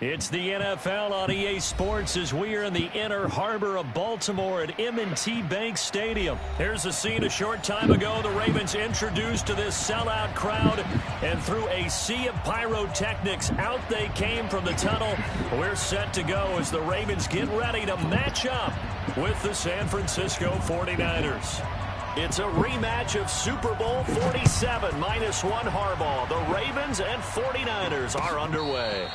It's the NFL on EA Sports as we are in the inner harbor of Baltimore at M&T Bank Stadium. Here's a scene a short time ago. The Ravens introduced to this sellout crowd, and through a sea of pyrotechnics, out they came from the tunnel. We're set to go as the Ravens get ready to match up with the San Francisco 49ers. It's a rematch of Super Bowl 47 -1 Harbaugh. The Ravens and 49ers are underway.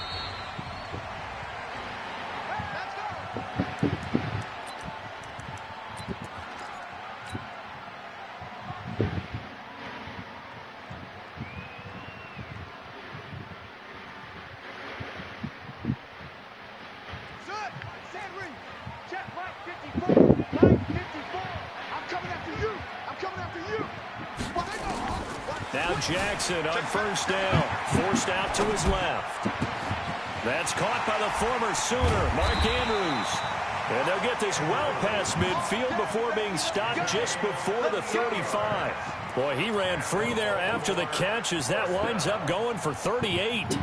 Now Jackson on first down, forced out to his left. That's caught by the former Sooner, Mark Andrews. And they'll get this well past midfield before being stopped just before the 35. Boy, he ran free there after the catch as that winds up going for 38.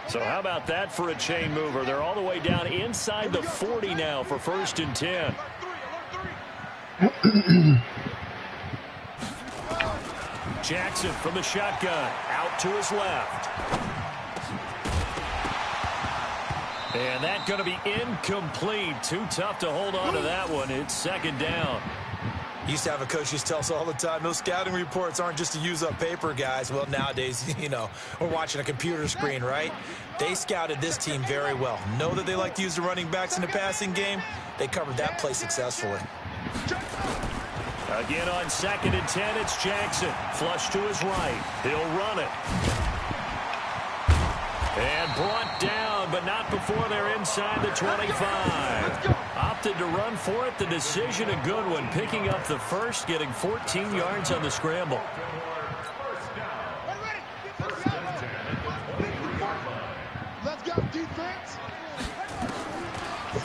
So how about that for a chain mover? They're all the way down inside the 40 now for 1st and 10. Jackson from the shotgun, out to his left. And that's going to be incomplete. Too tough to hold on to that one. It's 2nd down. Used to have a coach used to tell us all the time, those scouting reports aren't just to use up paper, guys. Well, nowadays, you know, we're watching a computer screen, right? They scouted this team very well. Know that they like to use the running backs in the passing game. They covered that play successfully. Again on 2nd and 10, it's Jackson. Flush to his right. He'll run it. And brought down, but not before they're inside the 25. Opted to run for it. The decision a good one. Picking up the first, getting 14 yards on the scramble. Let's go, defense.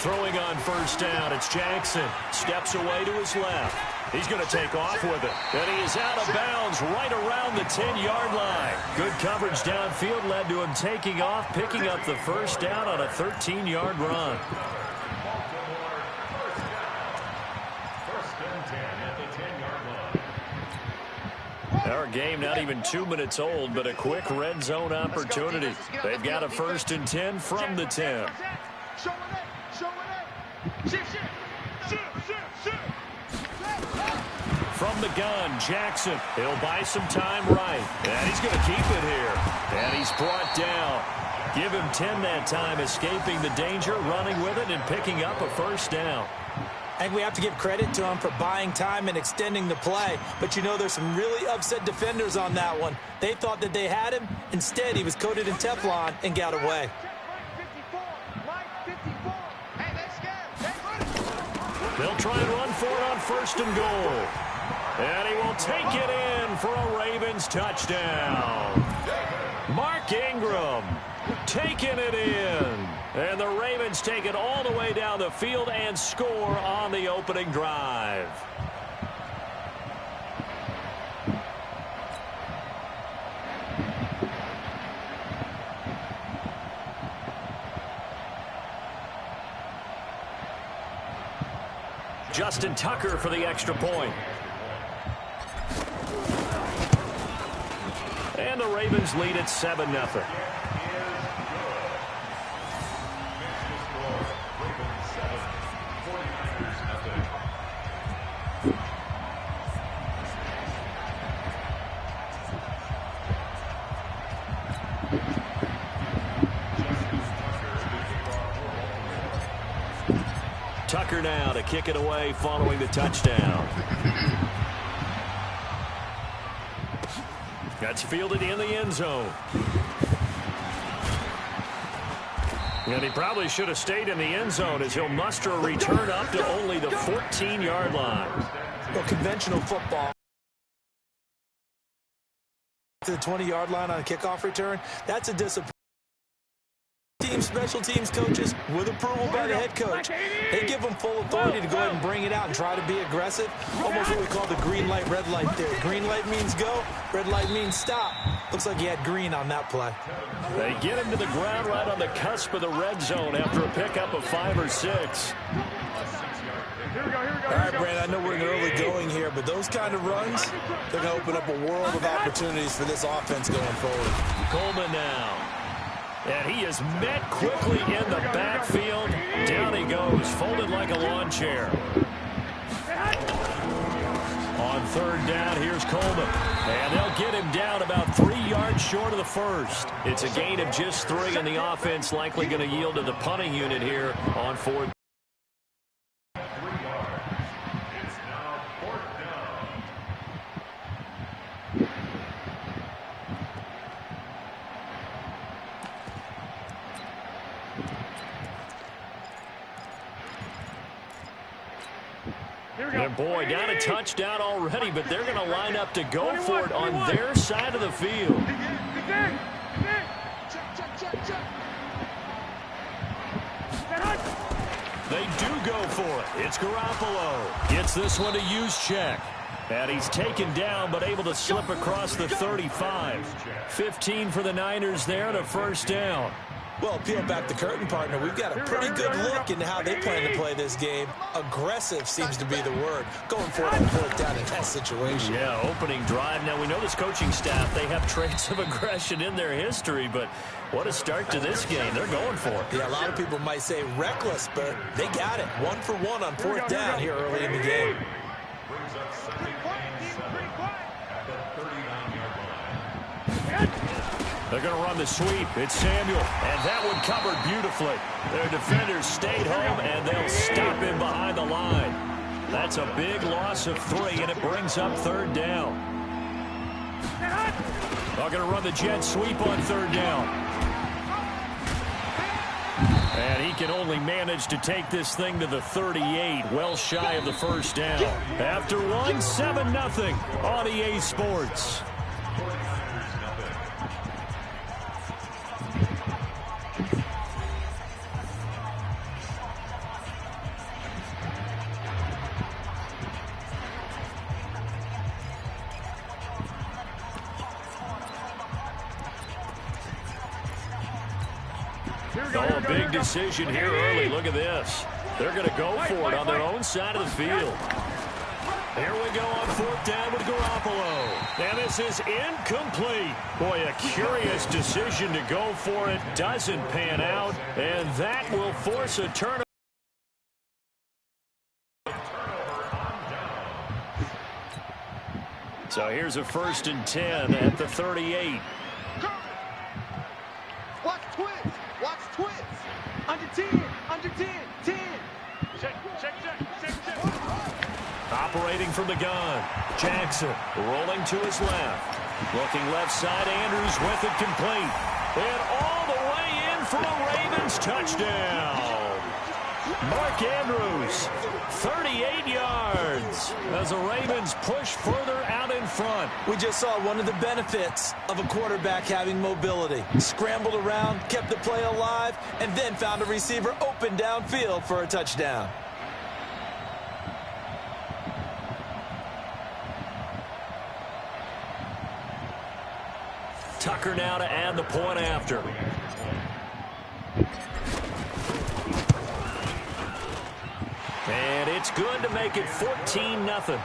Throwing on 1st down, it's Jackson. Steps away to his left. He's going to take off with it. And he is out of bounds right around the 10-yard line. Good coverage downfield led to him taking off, picking up the 1st down on a 13-yard run. Our game not even 2 minutes old, but a quick red zone opportunity. They've got a 1st and 10 from the 10. From the gun, Jackson. He'll buy some time right. And he's going to keep it here. And he's brought down. Give him 10 that time, escaping the danger, running with it, and picking up a 1st down. I think we have to give credit to him for buying time and extending the play. But, you know, there's some really upset defenders on that one. They thought that they had him. Instead, he was coated in Teflon and got away. They'll try and run for it on 1st and goal. And he will take it in for a Ravens touchdown. Mark Ingram taking it in. And the Ravens take it all the way down the field and score on the opening drive. Justin Tucker for the extra point. And the Ravens lead at 7-0. Tucker now to kick it away following the touchdown. That's fielded in the end zone. And he probably should have stayed in the end zone as he'll muster a return up to only the 14-yard line. Well, conventional football to the 20-yard line on a kickoff return, that's a disappointment. team special teams coaches, with approval by the head coach, they give them full authority to go ahead and bring it out and try to be aggressive. Almost what we call the green light, red light there. Green light means go, red light means stop. Looks like he had green on that play. They get him to the ground right on the cusp of the red zone after a pickup of 5 or 6. All right, Brandon, I know we're in the early going here, but those kind of runs, they're going to open up a world of opportunities for this offense going forward. Coleman now. And he is met quickly in the backfield. Down he goes, folded like a lawn chair. On third down, here's Coleman. And they'll get him down about 3 yards short of the first. It's a gain of just 3, and the offense likely going to yield to the punting unit here on fourth. And boy, down a touchdown already, but they're going to line up to go for it on their side of the field. They do go for it. It's Garoppolo. Gets this one to use check. And he's taken down, but able to slip across the 35. 15 for the Niners there and a first down. Well, peel back the curtain, partner. We've got a pretty good look into how they plan to play this game. Aggressive seems to be the word. Going for it on fourth down in that situation. Yeah, opening drive. Now, we know this coaching staff, they have traits of aggression in their history, but what a start to this game. They're going for it. Yeah, a lot of people might say reckless, but they got it. 1 for 1 on fourth down here early in the game. They're going to run the sweep. It's Samuel, and that one covered beautifully. Their defenders stayed home, and they'll stop him behind the line. That's a big loss of 3, and it brings up third down. They're going to run the jet sweep on third down. And he can only manage to take this thing to the 38, well shy of the first down. After one, 7-0 on EA Sports. Oh, big decision here early. Look at this. They're going to go for it on their own side of the field. Here we go on fourth down with Garoppolo. And this is incomplete. Boy, a curious decision to go for it. Doesn't pan out. And that will force a turnover. So here's a 1st and 10 at the 38. Watch twist. Watch twist. Under 10. Under 10. 10. Check. Operating from the gun. Jackson rolling to his left. Looking left side. Andrews with it complete. And all the way in for a Ravens touchdown. Mark Andrews, 38 yards as the Ravens push further out in front. We just saw one of the benefits of a quarterback having mobility. Scrambled around, kept the play alive, and then found a receiver open downfield for a touchdown. Tucker now to add the point after. And it's good to make it 14-0.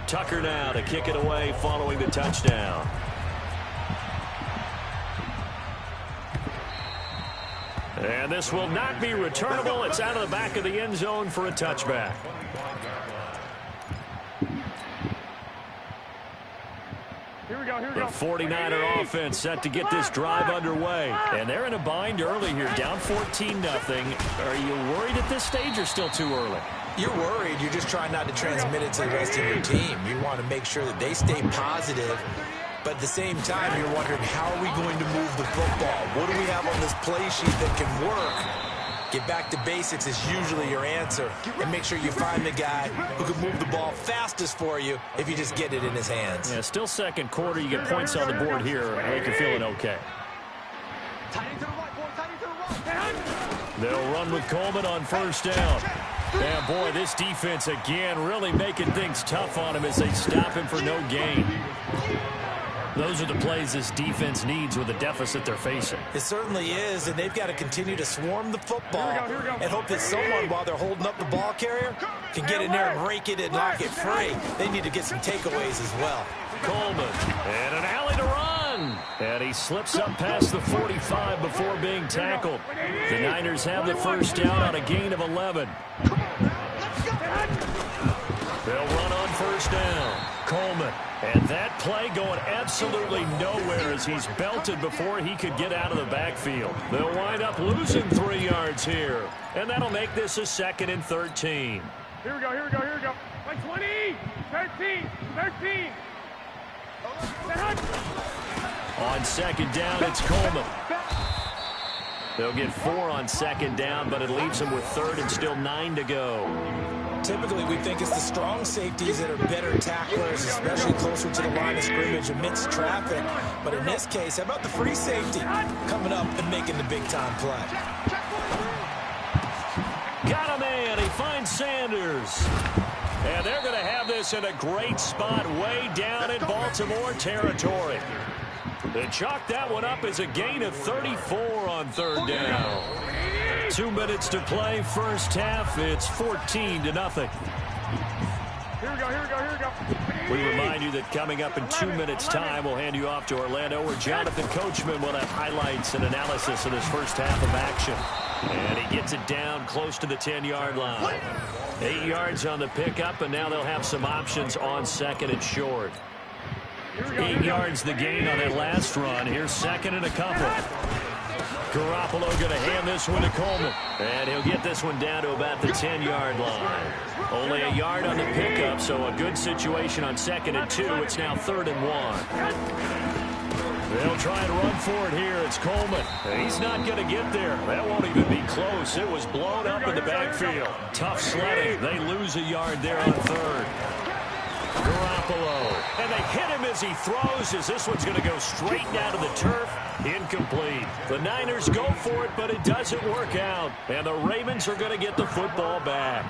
Tucker now to kick it away following the touchdown. And this will not be returnable. It's out of the back of the end zone for a touchback. The 49er offense set to get this drive underway. And they're in a bind early here, down 14-0. Are you worried at this stage or still too early? You're worried. You're just trying not to transmit it to the rest of your team. You want to make sure that they stay positive. But at the same time, you're wondering, how are we going to move the football? What do we have on this play sheet that can work? Get back to basics is usually your answer. And make sure you find the guy who can move the ball fastest for you if you just get it in his hands. Yeah, still second quarter. You get points on the board here. I think you're feeling okay. They'll run with Coleman on first down. And, boy, this defense again really making things tough on him as they stop him for no gain. Those are the plays this defense needs with the deficit they're facing. It certainly is, and they've got to continue to swarm the football and hope that someone, while they're holding up the ball carrier, can get in there and rake it and knock it free. They need to get some takeaways as well. Coleman, and an alley to run. And he slips up past the 45 before being tackled. The Niners have the first down on a gain of 11. They'll run on first down. Coleman. And that play going absolutely nowhere as he's belted before he could get out of the backfield. They'll wind up losing 3 yards here. And that'll make this a 2nd and 13. Here we go. Like 20, 13. On second down, it's Coleman. They'll get 4 on second down, but it leaves them with 3rd and still 9 to go. Typically, we think it's the strong safeties that are better tacklers, especially closer to the line of scrimmage amidst traffic. But in this case, how about the free safety coming up and making the big-time play? Got a man. He finds Sanders. And they're going to have this in a great spot way down in Baltimore territory. They chalk that one up as a gain of 34 on 3rd down. 2 minutes to play, first half. It's 14-0. Here we go. We remind you that coming up in 2 minutes' time, we'll hand you off to Orlando, where Jonathan Coachman will have highlights and analysis of this first half of action. And he gets it down close to the 10-yard line. 8 yards on the pickup, and now they'll have some options on 2nd and short. 8 yards the gain on that last run. Here's 2nd and a couple. Garoppolo going to hand this one to Coleman. And he'll get this one down to about the 10-yard line. Only a yard on the pickup, so a good situation on 2nd and 2. It's now 3rd and 1. They'll try and run for it here. It's Coleman. He's not going to get there. That won't even be close. It was blown up in the backfield. Tough sledding. They lose a yard there on 3rd. Garoppolo. And they hit him as he throws, as this one's going to go straight down to the turf. Incomplete. The Niners go for it, but it doesn't work out. And the Ravens are going to get the football back.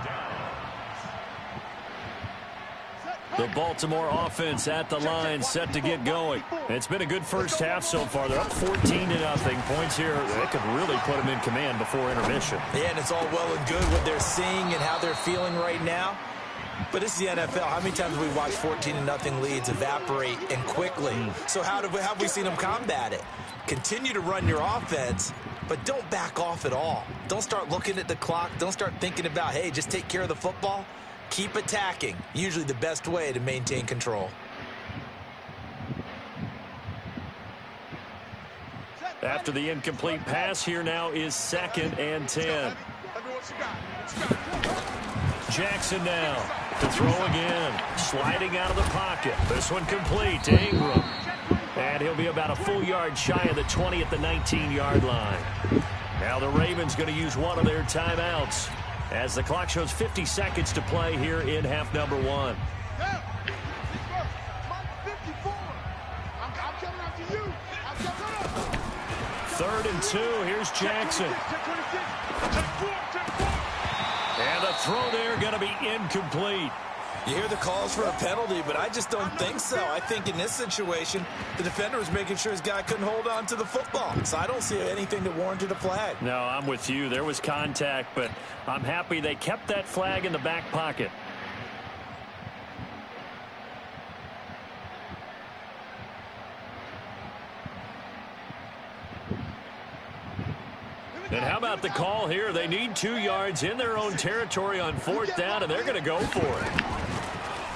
The Baltimore offense at the line, set to get going. It's been a good first half so far. They're up 14-0. Points here, they could really put them in command before intermission. Yeah, and it's all well and good what they're seeing and how they're feeling right now. But this is the NFL. How many times have we watched 14-0 leads evaporate and quickly? So how have we seen them combat it? Continue to run your offense, but don't back off at all. Don't start looking at the clock. Don't start thinking about, hey, just take care of the football. Keep attacking. Usually the best way to maintain control. After the incomplete pass, here now is 2nd and 10. Jackson now to throw again. Sliding out of the pocket. This one complete to Ingram. And he'll be about a full yard shy of the 20 at the 19-yard line. Now the Ravens going to use one of their timeouts as the clock shows 50 seconds to play here in half number 1. 3rd and 2. Here's Jackson. And the throw there going to be incomplete. You hear the calls for a penalty, but I just don't think so. I think in this situation, the defender was making sure his guy couldn't hold on to the football. So I don't see anything that warranted a flag. No, I'm with you. There was contact, but I'm happy they kept that flag in the back pocket. And how about the call here? They need 2 yards in their own territory on 4th down, and they're going to go for it.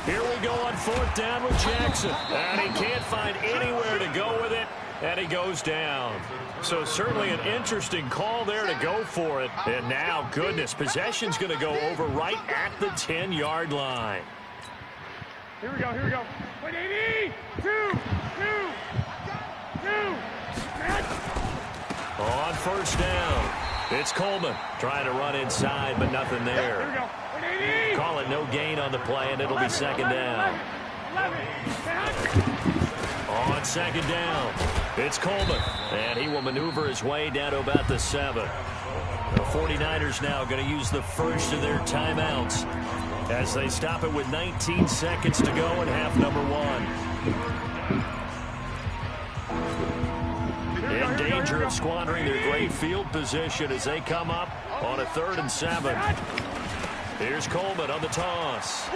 Here we go on 4th down with Jackson. And he can't find anywhere to go with it, and he goes down. So certainly an interesting call there to go for it. And now, goodness, possession's going to go over right at the 10-yard line. Here we go. 180. 2. On 1st down. It's Coleman trying to run inside, but nothing there. Call it no gain on the play, and it'll be second down. On second down, it's Coleman, and he will maneuver his way down to about the 7. The 49ers now going to use the first of their timeouts as they stop it with 19 seconds to go in half number 1. In danger of squandering their great field position as they come up on a 3rd and 7. Here's Coleman on the toss.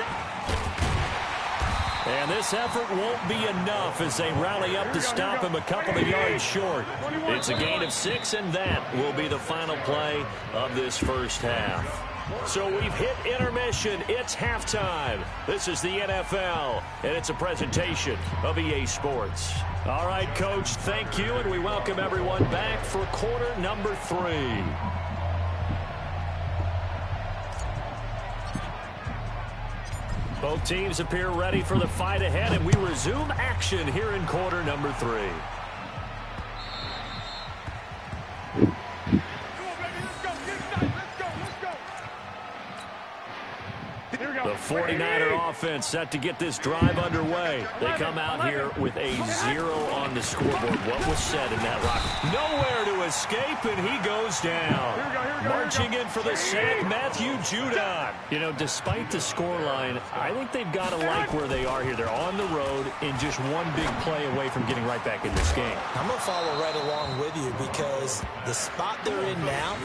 And this effort won't be enough as they rally up to stop him a couple of yards short. It's a gain of 6, and that will be the final play of this first half. So we've hit intermission. It's halftime. This is the NFL, and it's a presentation of EA Sports. All right, Coach, thank you, and we welcome everyone back for quarter number 3. Both teams appear ready for the fight ahead, and we resume action here in quarter number 3. The 49er offense set to get this drive underway. They come out here with a 0 on the scoreboard. What was said in that lock? Nowhere to escape, and he goes down. Marching in for the sack, Matthew Judon. You know, despite the scoreline, I think they've got to like where they are here. They're on the road and just one big play away from getting right back in this game. I'm going to follow right along with you because the spot they're in now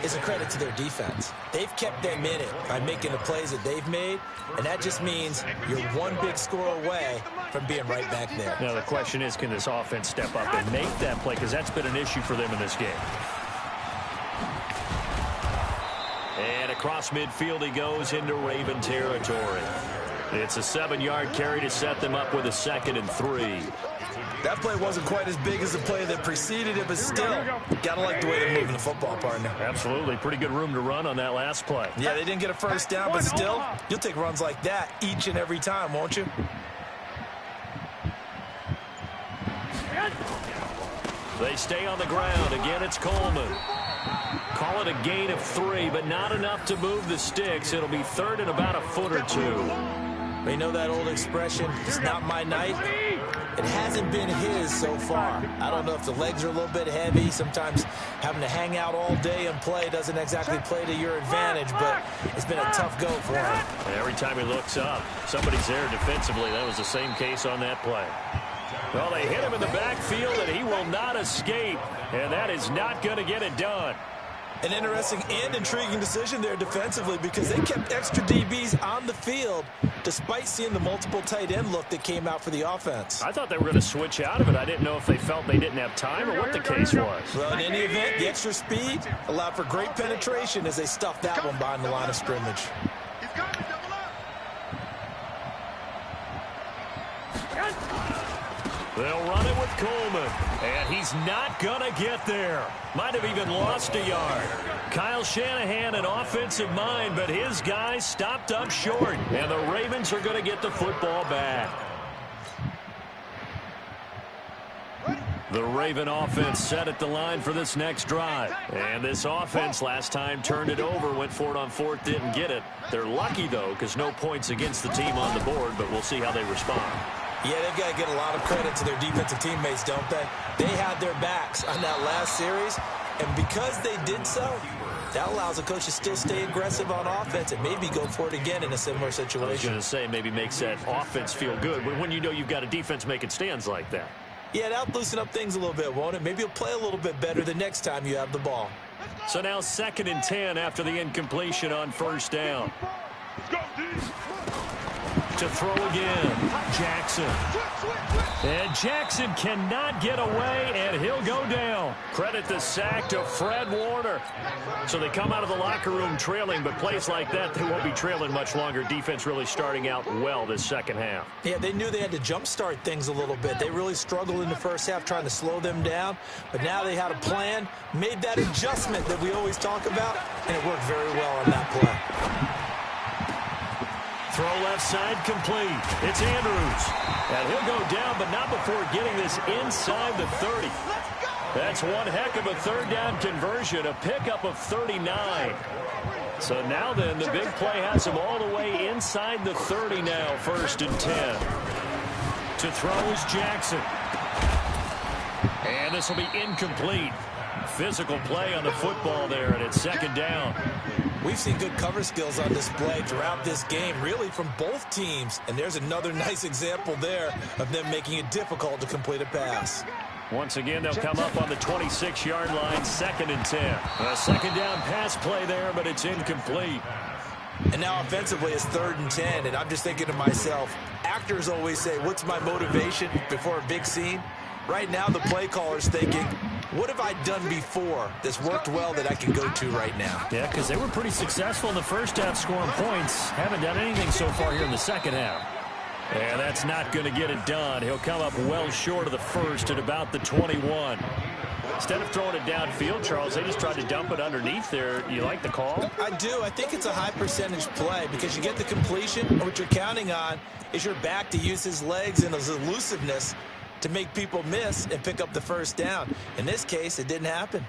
is a credit to their defense. They've kept them in it by making the plays that they've made, and that just means you're one big score away from being right back there. Now, the question is, can this offense step up and make that play? Because that's been an issue for them in this game. And across midfield he goes into Raven territory. It's a 7-yard carry to set them up with a 2nd and 3. That play wasn't quite as big as the play that preceded it, but still, gotta like the way they're moving the football, partner. Absolutely. Pretty good room to run on that last play. Yeah, they didn't get a first down, but still, you'll take runs like that each and every time, won't you? They stay on the ground. Again, it's Coleman. Call it a gain of 3, but not enough to move the sticks. It'll be 3rd and about a foot or 2. You know that old expression, it's not my night? It hasn't been his so far. I don't know if the legs are a little bit heavy. Sometimes having to hang out all day and play doesn't exactly play to your advantage, but it's been a tough go for him. And every time he looks up, somebody's there defensively. That was the same case on that play. Well, they hit him in the backfield, and he will not escape, and that is not going to get it done. An interesting and intriguing decision there defensively because they kept extra DBs on the field despite seeing the multiple tight end look that came out for the offense. I thought they were going to switch out of it. I didn't know if they felt they didn't have time or what the case was. Well, in any event, the extra speed allowed for great penetration as they stuffed that one behind the line of scrimmage. They'll run it with Coleman, and he's not going to get there. Might have even lost a yard. Kyle Shanahan, an offensive mind, but his guys stopped up short, and the Ravens are going to get the football back. The Raven offense set at the line for this next drive. And this offense last time turned it over, went for it on 4th, didn't get it. They're lucky, though, because no points against the team on the board, but we'll see how they respond. Yeah, they've got to get a lot of credit to their defensive teammates, don't they? They had their backs on that last series, and because they did so, that allows the coach to still stay aggressive on offense and maybe go for it again in a similar situation. I was going to say maybe makes that offense feel good when you know you've got a defense making stands like that. Yeah, that'll loosen up things a little bit, won't it? Maybe you'll play a little bit better the next time you have the ball. So now 2nd and 10 after the incompletion on 1st down. To throw again, Jackson. And Jackson cannot get away, and he'll go down. Credit the sack to Fred Warner. So they come out of the locker room trailing, but plays like that, they won't be trailing much longer. Defense really starting out well this second half. Yeah, they knew they had to jumpstart things a little bit. They really struggled in the first half trying to slow them down, but now they had a plan, made that adjustment that we always talk about, and it worked very well on that play. Throw left side complete. It's Andrews. And he'll go down, but not before getting this inside the 30. That's one heck of a third down conversion, a pickup of 39. So now then, the big play has him all the way inside the 30 now, 1st and 10. To throw is Jackson. And this will be incomplete. Physical play on the football there, and it's 2nd down. We've seen good cover skills on display throughout this game, really from both teams. And there's another nice example there of them making it difficult to complete a pass. Once again, they'll come up on the 26-yard line, 2nd and 10. A 2nd down pass play there, but it's incomplete. And now offensively, it's 3rd and 10. And I'm just thinking to myself, actors always say, what's my motivation before a big scene? Right now, the play caller's thinking, what have I done before that's worked well that I can go to right now? Yeah, because they were pretty successful in the first half scoring points. Haven't done anything so far here in the second half. And that's not going to get it done. He'll come up well short of the first at about the 21. Instead of throwing it downfield, Charles, they just tried to dump it underneath there. You like the call? I do. I think it's a high percentage play because you get the completion, and what you're counting on is your back to use his legs and his elusiveness to make people miss and pick up the first down. In this case, it didn't happen.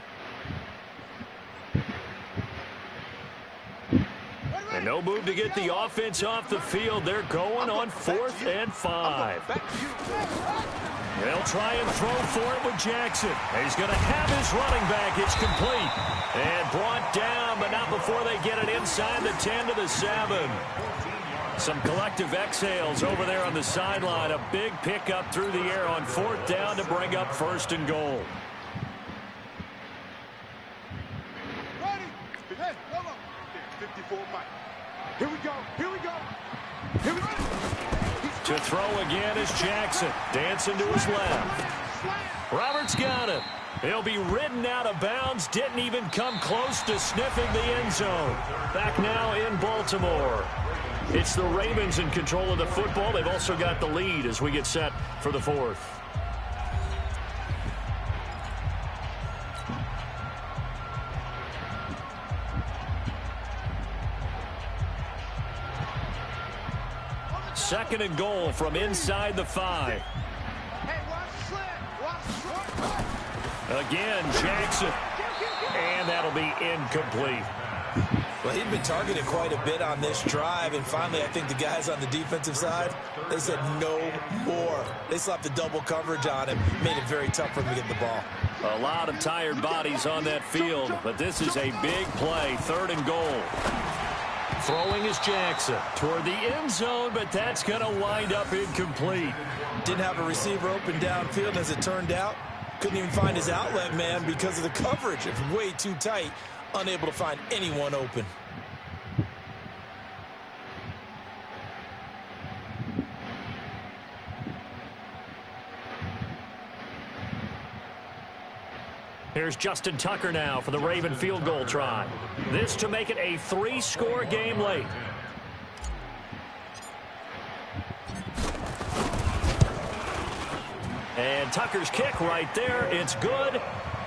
And no move to get the offense off the field. They're going on 4th and 5. They'll try and throw for it with Jackson. He's going to have his running back. It's complete. And brought down, but not before they get it inside the 10 to the 7. Some collective exhales over there on the sideline. A big pickup through the air on 4th down to bring up 1st and goal. Ready? Hey, come on. 54 Mike. Here we go. Here we go. Here we go. To throw again is Jackson. Dancing to his left. Roberts got him. He'll be ridden out of bounds. Didn't even come close to sniffing the end zone. Back now in Baltimore. It's the Ravens in control of the football. They've also got the lead as we get set for the 4th. Second and goal from inside the 5. Hey, watch slip. Again, Jackson. And that'll be incomplete. Well, he'd been targeted quite a bit on this drive, and finally I think the guys on the defensive side, they said no more. They slapped the double coverage on him, made it very tough for him to get the ball. A lot of tired bodies on that field, but this is a big play, 3rd and goal. Throwing is Jackson toward the end zone, but that's going to wind up incomplete. Didn't have a receiver open downfield, as it turned out. Couldn't even find his outlet man because of the coverage. It was way too tight. Unable to find anyone open. Here's Justin Tucker now for the Raven field goal try. This to make it a 3-score game late. And Tucker's kick right there. It's good.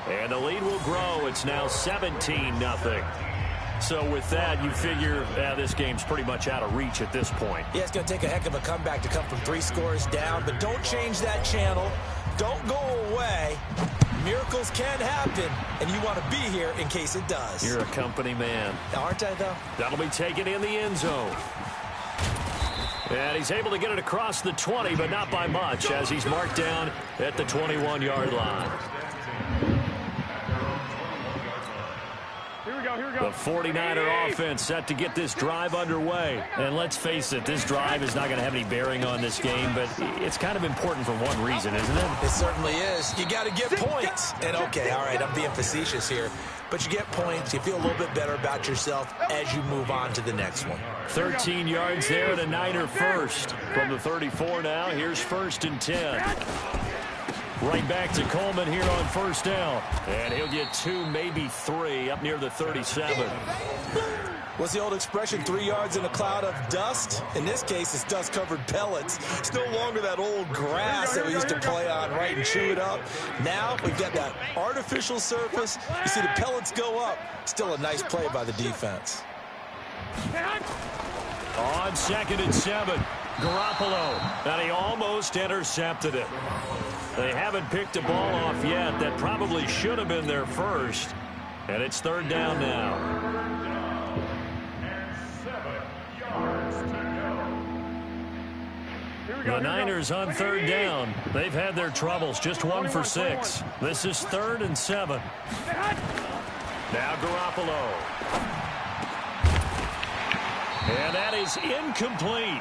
And the lead will grow. It's now 17-0. So with that, you figure this game's pretty much out of reach at this point. Yeah, it's going to take a heck of a comeback to come from 3 scores down, but don't change that channel. Don't go away. Miracles can happen, and you want to be here in case it does. You're a company man. Aren't I, though? That'll be taken in the end zone. And he's able to get it across the 20, but not by much, as he's marked down at the 21-yard line. The 49er offense set to get this drive underway. And let's face it, this drive is not going to have any bearing on this game, but it's kind of important for one reason, isn't it? It certainly is. You got to get points. And okay, all right, I'm being facetious here. But you get points. You feel a little bit better about yourself as you move on to the next one. 13 yards there and a Niner first. From the 34 now, here's 1st and 10. Right back to Coleman here on 1st down. And he'll get 2, maybe 3 up near the 37. What's the old expression, 3 yards in a cloud of dust? In this case, it's dust-covered pellets. It's no longer that old grass that we used to play on, right, and chew it up. Now we've got that artificial surface. You see the pellets go up. Still a nice play by the defense. On 2nd and 7. Garoppolo, and he almost intercepted it. They haven't picked a ball off yet. That probably should have been their first. And it's third down now. The Niners on third down. They've had their troubles. Just 1 for 6. This is 3rd and 7. Now Garoppolo. And that is incomplete.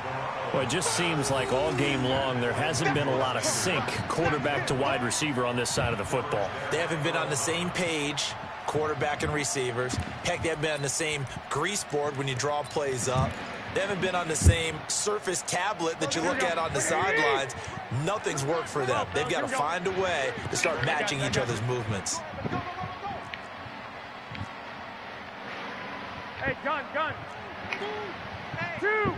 Well, it just seems like all game long there hasn't been a lot of sync quarterback to wide receiver on this side of the football. They haven't been on the same page, quarterback and receivers. Heck, they haven't been on the same grease board when you draw plays up. They haven't been on the same surface tablet that you look at on the sidelines. Nothing's worked for them. They've got to find a way to start matching each other's movements. Hey, gun. 2.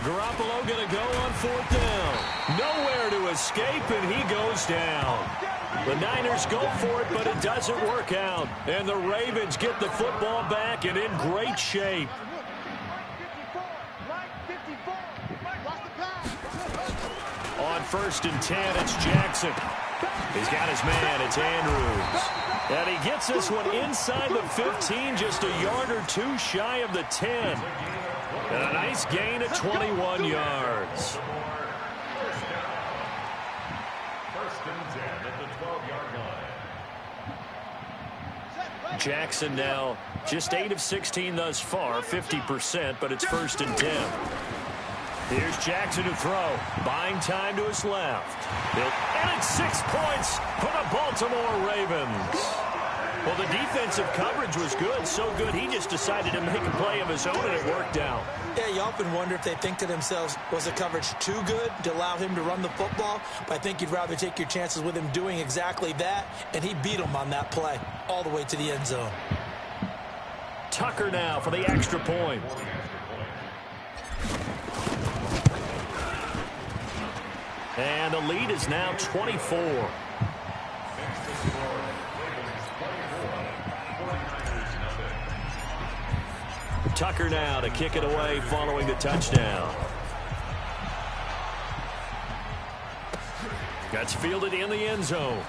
Garoppolo going to go on 4th down. Nowhere to escape, and he goes down. The Niners go for it, but it doesn't work out. And the Ravens get the football back and in great shape. On 1st and 10, it's Jackson. He's got his man. It's Andrews. And he gets this one inside the 15, just a yard or 2 shy of the 10. And a nice gain at 21 yards. Jackson now just 8 of 16 thus far, 50%, but it's 1st and 10. Here's Jackson to throw. Buying time to his left. And it's 6 points for the Baltimore Ravens. Well, the defensive coverage was good, so good he just decided to make a play of his own, and it worked out. Yeah, you often wonder if they think to themselves, was the coverage too good to allow him to run the football? But I think you'd rather take your chances with him doing exactly that, and he beat him on that play all the way to the end zone. Tucker now for the extra point. And the lead is now 24. Tucker now to kick it away following the touchdown. That's fielded in the end zone.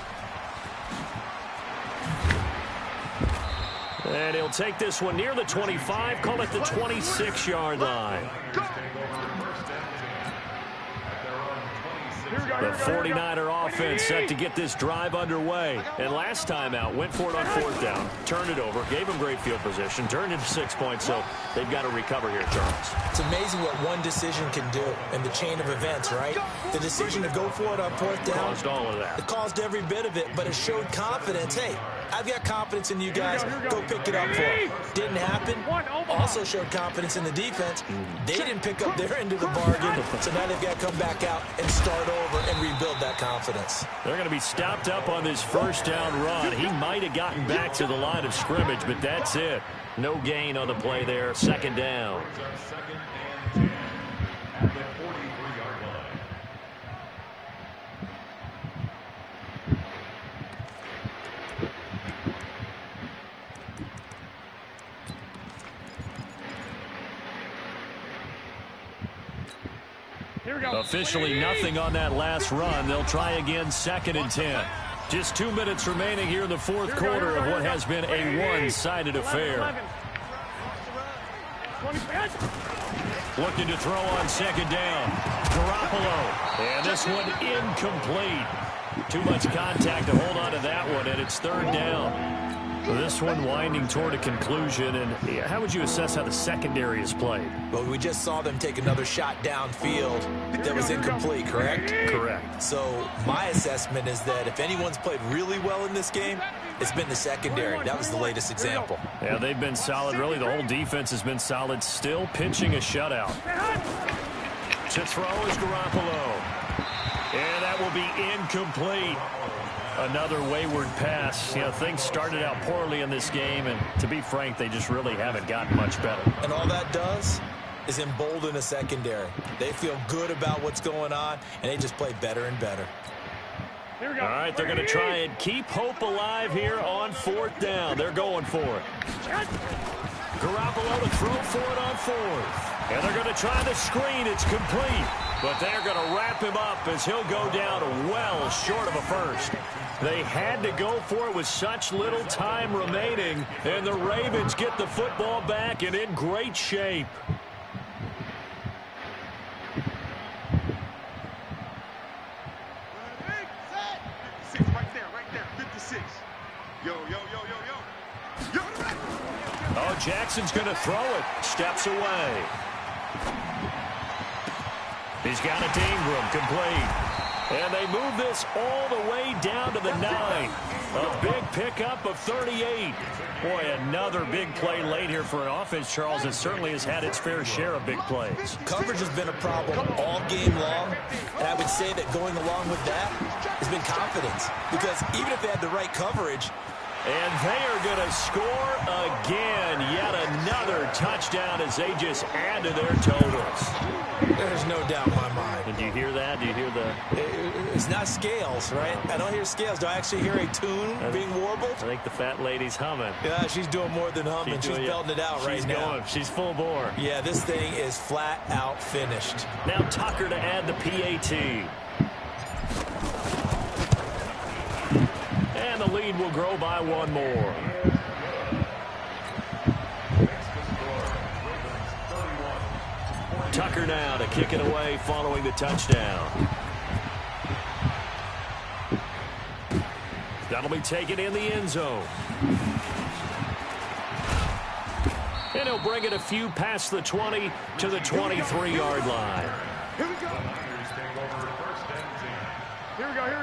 And he'll take this one near the 25, call it the 26-yard line. The 49er offense set to get this drive underway. And last time out, went for it on 4th down, turned it over, gave them great field position, turned into 6 points, so they've got to recover here, Charles. It's amazing what one decision can do in the chain of events, right? The decision to go for it on 4th down. Caused all of that. It caused every bit of it, but it showed confidence. Hey, I've got confidence in you guys. Go pick it up for them. Didn't happen. Also showed confidence in the defense. They didn't pick up their end of the bargain, so now they've got to come back out and start over and rebuild that confidence. They're going to be stopped up on this 1st down run. He might have gotten back to the line of scrimmage, but that's it. No gain on the play there. 2nd down. Officially nothing on that last run. They'll try again 2nd and 10. Just 2 minutes remaining here in the 4th quarter of what has been a one-sided affair. Looking to throw on 2nd down. Garoppolo. And this one incomplete. Too much contact to hold on to that one, and it's 3rd down. This one winding toward a conclusion, and how would you assess how the secondary is played? Well, we just saw them take another shot downfield that was incomplete, correct? Correct. So my assessment is that if anyone's played really well in this game, it's been the secondary. That was the latest example. Yeah, they've been solid. Really, the whole defense has been solid. Still pitching a shutout. To throw is Garoppolo. And that will be incomplete. Another wayward pass. You know, things started out poorly in this game, and to be frank, they just really haven't gotten much better. And all that does is embolden a secondary. They feel good about what's going on, and they just play better and better. All right, they're going to try and keep hope alive here on 4th down. They're going for it. Garoppolo to throw for it on 4th. And they're going to try the screen. It's complete. But they're going to wrap him up as he'll go down well short of a first. They had to go for it with such little time remaining. And the Ravens get the football back and in great shape. Oh, Jackson's going to throw it. Steps away. He's got it to Ingram, complete. And they move this all the way down to the 9. A big pickup of 38. Boy, another big play late here for an offense, Charles, that certainly has had its fair share of big plays. Coverage has been a problem all game long, and I would say that going along with that has been confidence. Because even if they had the right coverage, and they are going to score again. Yet another touchdown as they just add to their totals. There's no doubt in my mind. And do you hear that? Do you hear the... It's not scales, right? I don't hear scales. Do I actually hear a tune being warbled? I think the fat lady's humming. Yeah, she's doing more than humming. She's belting it out right now. She's full bore. Yeah, this thing is flat out finished. Now Tucker to add the PAT. And the lead will grow by one more. Tucker now to kick it away following the touchdown. That'll be taken in the end zone. And he'll bring it a few past the 20 to the 23-yard line. Here we go.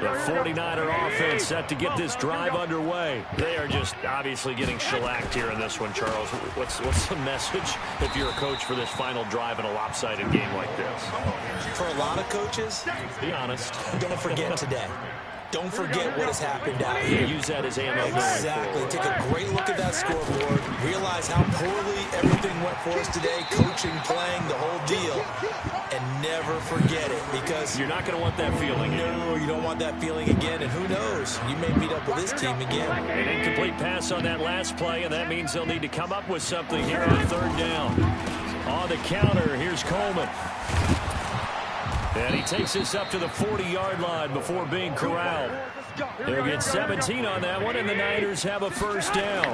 The 49er offense set to get this drive underway. They are just obviously getting shellacked here in this one, Charles. What's the message if you're a coach for this final drive in a lopsided game like this? For a lot of coaches, be honest. Don't forget today. Don't forget what has happened out here. Use that as ammo. Exactly. Take a great look at that scoreboard. Realize how poorly everything went for us today. Coaching, playing, the whole deal. And never forget it, because you're not going to want that feeling. No, you don't want that feeling again. And who knows? You may meet up with this team again. An incomplete pass on that last play, and that means they'll need to come up with something here on third down. On the counter, here's Coleman. And he takes this up to the 40-yard line before being corralled. They'll get 17 on that one, and the Niners have a first down.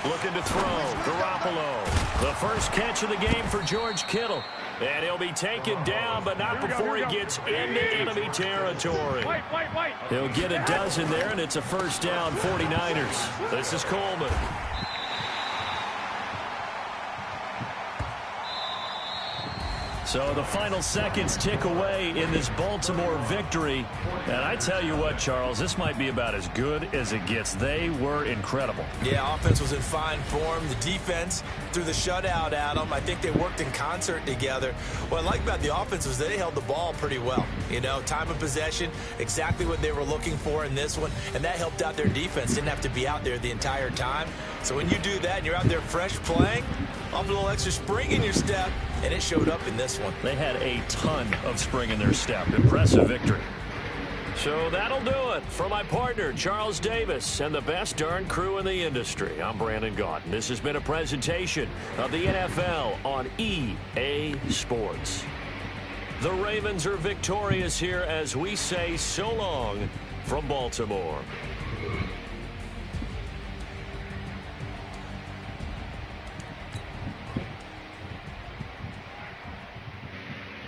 Looking to throw, Garoppolo. The first catch of the game for George Kittle. And he'll be taken down, but not before he gets into enemy territory. He'll get a dozen there, and it's a first down, 49ers. This is Coleman. So the final seconds tick away in this Baltimore victory. And I tell you what, Charles, this might be about as good as it gets. They were incredible. Yeah, offense was in fine form. The defense threw the shutout at them. I think they worked in concert together. What I like about the offense was they held the ball pretty well. You know, time of possession, exactly what they were looking for in this one. And that helped out their defense. Didn't have to be out there the entire time. So when you do that and you're out there fresh playing, off a little extra spring in your step, and it showed up in this one. They had a ton of spring in their step. Impressive victory. So that'll do it for my partner, Charles Davis, and the best darn crew in the industry. I'm Brandon Gaudin. This has been a presentation of the NFL on EA Sports. The Ravens are victorious here as we say so long from Baltimore.